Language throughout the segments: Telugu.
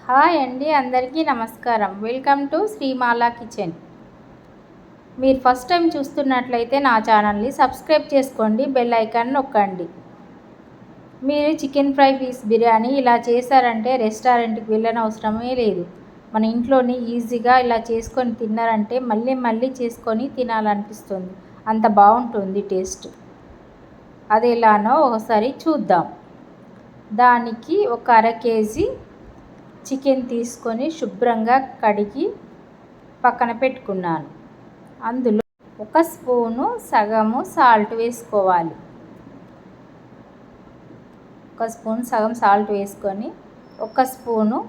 హాయ్ అండి, అందరికీ నమస్కారం. Welcome to శ్రీమాల kitchen. మీరు ఫస్ట్ టైం చూస్తున్నట్లయితే నా ఛానల్ని సబ్స్క్రైబ్ చేసుకోండి, బెల్ ఐకాన్ నొక్కండి. మీరు చికెన్ ఫ్రై పీస్ బిర్యానీ ఇలా చేశారంటే రెస్టారెంట్కి వెళ్ళనవసరమే లేదు. మన ఇంట్లోనే ఈజీగా ఇలా చేసుకొని తిన్నారంటే మళ్ళీ మళ్ళీ చేసుకొని తినాలనిపిస్తుంది. అంత బాగుంటుంది టేస్ట్. అది ఎలానో ఒకసారి చూద్దాం. దానికి ఒక అర కేజీ చికెన్ తీసుకొని శుభ్రంగా కడిగి పక్కన పెట్టుకున్నాను. అందులో ఒక స్పూను సగము సాల్ట్ వేసుకోవాలి. ఒక స్పూన్ సగం సాల్ట్ వేసుకొని ఒక స్పూను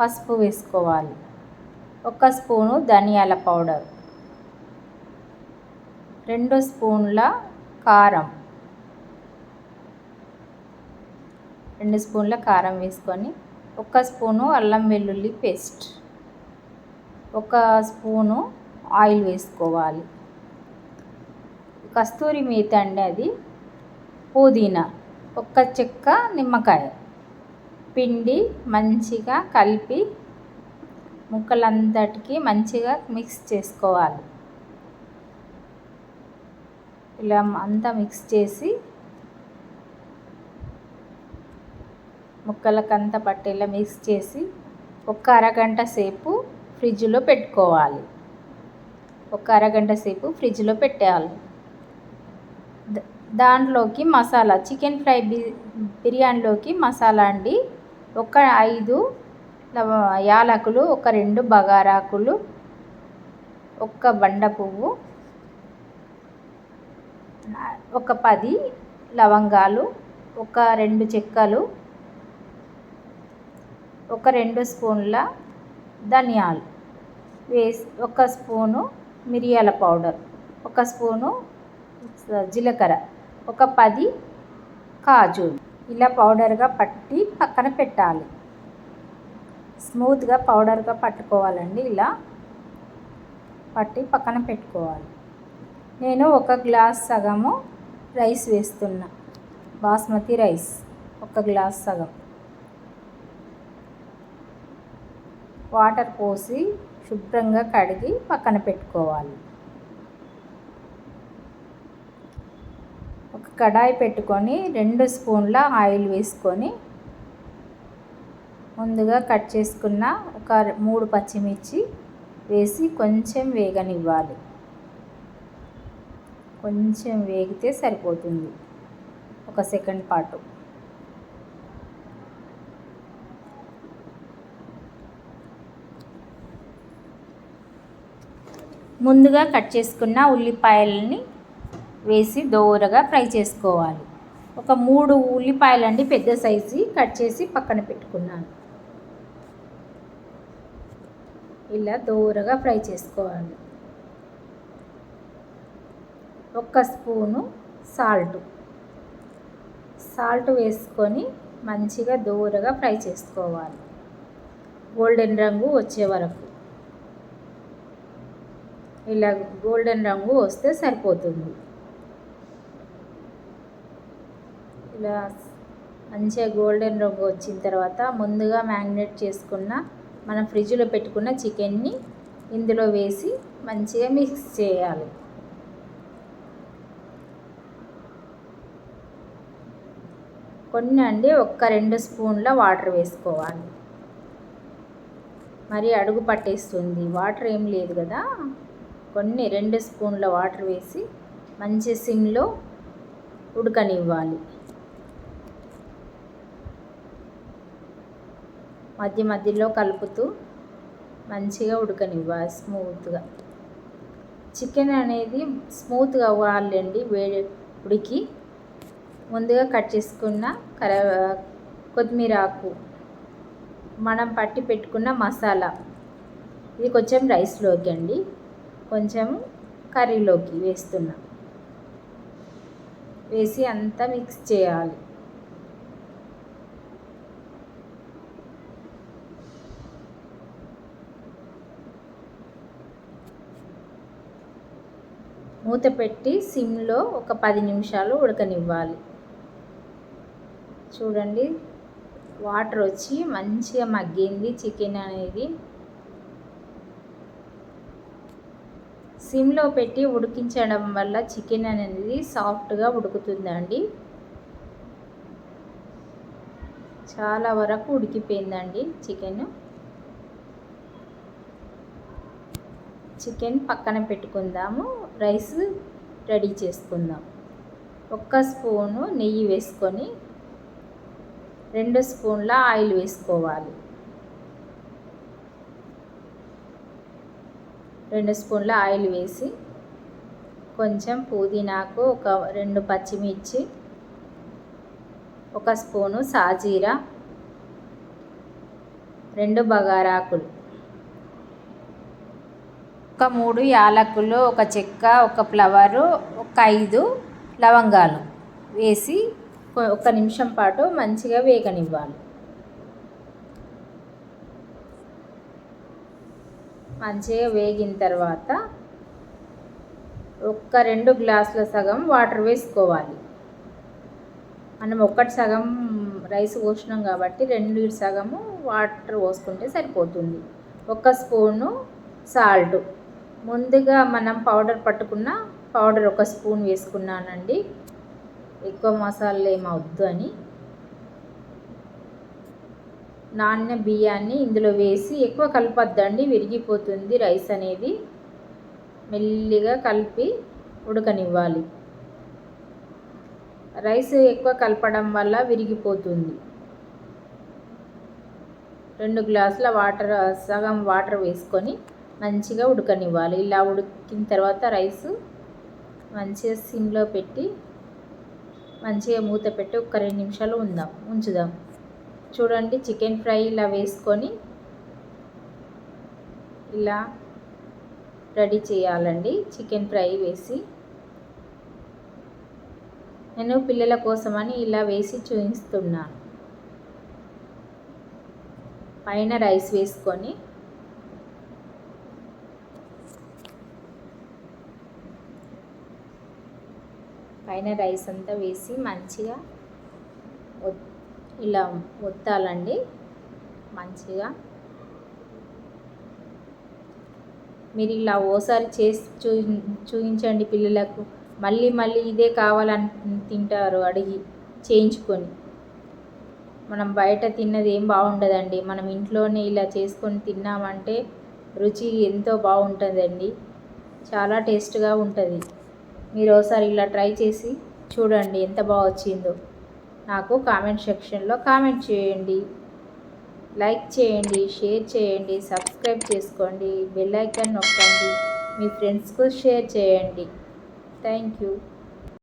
పసుపు వేసుకోవాలి. ఒక స్పూను ధనియాల పౌడర్, 2 స్పూన్ల కారం, 2 స్పూన్ల కారం వేసుకొని ఒక స్పూను అల్లం వెల్లుల్లి పేస్ట్, ఒక స్పూను ఆయిల్ వేసుకోవాలి. కస్తూరి మేతి అండి, అది పుదీనా, ఒక చెక్క నిమ్మకాయ పిండి మంచిగా కలిపి ముక్కలంతటికి మంచిగా మిక్స్ చేసుకోవాలి. ఇలా అంతా మిక్స్ చేసి ముక్కలకంతా పట్టేలా మిక్స్ చేసి ఒక అరగంట సేపు ఫ్రిడ్జ్లో పెట్టుకోవాలి. ఒక అరగంట సేపు ఫ్రిడ్జ్లో పెట్టేయాలి. దాంట్లోకి మసాలా, చికెన్ ఫ్రై బిర్యానీలోకి మసాలా అండి, ఒక 5 యాలకులు, ఒక 2 బగారాకులు, ఒక బండ పువ్వు, ఒక 10 లవంగాలు, ఒక 2 చెక్కలు, ఒక 2 స్పూన్ల ధనియాలు వేసి, ఒక స్పూను మిరియాల పౌడర్, ఒక స్పూను జీలకర్ర, ఒక 10 కాజు ఇలా పౌడర్గా పట్టి పక్కన పెట్టాలి. స్మూత్గా పౌడర్గా పట్టుకోవాలండి. ఇలా పట్టి పక్కన పెట్టుకోవాలి. నేను 1 గ్లాస్ సగము రైస్ వేస్తున్నా, బాస్మతి రైస్ 1 గ్లాస్ సగం. వాటర్ పోసి శుభ్రంగా కడిగి పక్కన పెట్టుకోవాలి. ఒక కడాయి పెట్టుకొని 2 స్పూన్ల ఆయిల్ వేసుకొని ముందుగా కట్ చేసుకున్న ఒక 3 పచ్చిమిర్చి వేసి కొంచెం వేగనివ్వాలి. కొంచెం వేగితే సరిపోతుంది, ఒక సెకండ్ పాటు. ముందుగా కట్ చేసుకున్న ఉల్లిపాయలని వేసి దోరగా ఫ్రై చేసుకోవాలి. ఒక 3 ఉల్లిపాయలండి, పెద్ద సైజు కట్ చేసి పక్కన పెట్టుకున్నాను. ఇలా దోరగా ఫ్రై చేసుకోవాలి. 1 స్పూను సాల్ట్ వేసుకొని మంచిగా దోరగా ఫ్రై చేసుకోవాలి, గోల్డెన్ రంగు వచ్చే వరకు. ఇలా గోల్డెన్ రంగు వస్తే సరిపోతుంది. ఇలా మంచిగా గోల్డెన్ రంగు వచ్చిన తర్వాత ముందుగా మ్యారినేట్ చేసుకున్న, మనం ఫ్రిడ్జ్లో పెట్టుకున్న చికెన్ని ఇందులో వేసి మంచిగా మిక్స్ చేయాలి. కొన్ని అండి, 2 స్పూన్ల వాటర్ వేసుకోవాలి. మరి అడుగు పట్టేస్తుంది, వాటర్ ఏం లేదు కదా. 2 స్పూన్ల వాటర్ వేసి మంచి సిమ్లో ఉడకనివ్వాలి. మధ్య మధ్యలో కలుపుతూ మంచిగా ఉడకనివ్వాలి స్మూత్గా. చికెన్ అనేది స్మూత్గా అవ్వాలండి. ఉడికి ముందుగా కట్ చేసుకున్న కొత్తిమీర ఆకు, మనం పట్టి పెట్టుకున్న మసాలా, ఇది కొంచెం రైస్లోకి అండి, కొంచెం కర్రీలోకి వేసి అంతా మిక్స్ చేయాలి. మూత పెట్టి సిమ్లో ఒక 10 నిమిషాలు ఉడకనివ్వాలి. చూడండి, వాటర్ వచ్చి మంచిగా మగ్గింది చికెన్ అనేది. సిమ్లో పెట్టి ఉడికించడం వల్ల చికెన్ అనేది సాఫ్ట్గా ఉడుకుతుందండి. చాలా వరకు ఉడికిపోయిందండి చికెన్ పక్కన పెట్టుకుందాము. రైస్ రెడీ చేసుకుందాం. 1 స్పూను నెయ్యి వేసుకొని 2 స్పూన్ల ఆయిల్ వేసుకోవాలి. 2 స్పూన్ల ఆయిల్ వేసి కొంచెం పుదీనాకు, ఒక 2 పచ్చిమిర్చి, 1 స్పూను సాజీరా, 2 బగారాకులు, ఒక 3 యాలకులు, ఒక చెక్క, ఒక ఫ్లవరు, ఒక 5 లవంగాలు వేసి 1 నిమిషం పాటు మంచిగా వేగనివ్వాలి. మంచిగా వేగిన తర్వాత 2 గ్లాసుల సగం వాటర్ వేసుకోవాలి. మనం 1 సగం రైస్ పోసినాం కాబట్టి 2 సగము వాటర్ పోసుకుంటే సరిపోతుంది. 1 స్పూను సాల్ట్, ముందుగా మనం పౌడర్ పట్టుకున్న పౌడర్ 1 స్పూన్ వేసుకున్నానండి. ఎక్కువ మసాలాలు ఏమవద్దు అని. నానిన బియ్యాన్ని ఇందులో వేసి ఎక్కువ కలపొద్దండి, విరిగిపోతుంది రైస్ అనేది. మెల్లిగా కలిపి ఉడకనివ్వాలి. రైస్ ఎక్కువ కలపడం వల్ల విరిగిపోతుంది. 2 గ్లాసుల వాటర్, సగం వాటర్ వేసుకొని మంచిగా ఉడకనివ్వాలి. ఇలా ఉడికిన తర్వాత రైస్ మంచిగా సిమ్లో పెట్టి మంచిగా మూత పెట్టి 2 నిమిషాలు ఉంచుదాం. చూడండి, చికెన్ ఫ్రై ఇలా వేసుకొని ఇలా రెడీ చేయాలండి. చికెన్ ఫ్రై వేసి నేను పిల్లల కోసమని ఇలా వేసి చూపిస్తున్నాను. పైన రైస్ వేసుకొని పైన రైస్ అంతా వేసి మంచిగా ఇలా ఒత్తాలండి. మంచిగా మీరు ఇలా ఓసారి చేసి చూపించండి పిల్లలకు. మళ్ళీ మళ్ళీ ఇదే కావాలని తింటారు అడిగి చేయించుకొని. మనం బయట తిన్నది ఏం బాగుండదండి. మనం ఇంట్లోనే ఇలా చేసుకొని తిన్నామంటే రుచి ఎంతో బాగుంటుందండి. చాలా టేస్ట్గా ఉంటుంది. మీరు ఒకసారి ఇలా ట్రై చేసి చూడండి ఎంత బాగా వచ్చిందో. నాకు కామెంట్ సెక్షన్లో కామెంట్ చేయండి, లైక్ చేయండి, షేర్ చేయండి, సబ్స్క్రైబ్ చేసుకోండి, బెల్ ఐకాన్ నొక్కండి, మీ ఫ్రెండ్స్కు షేర్ చేయండి. Thank you.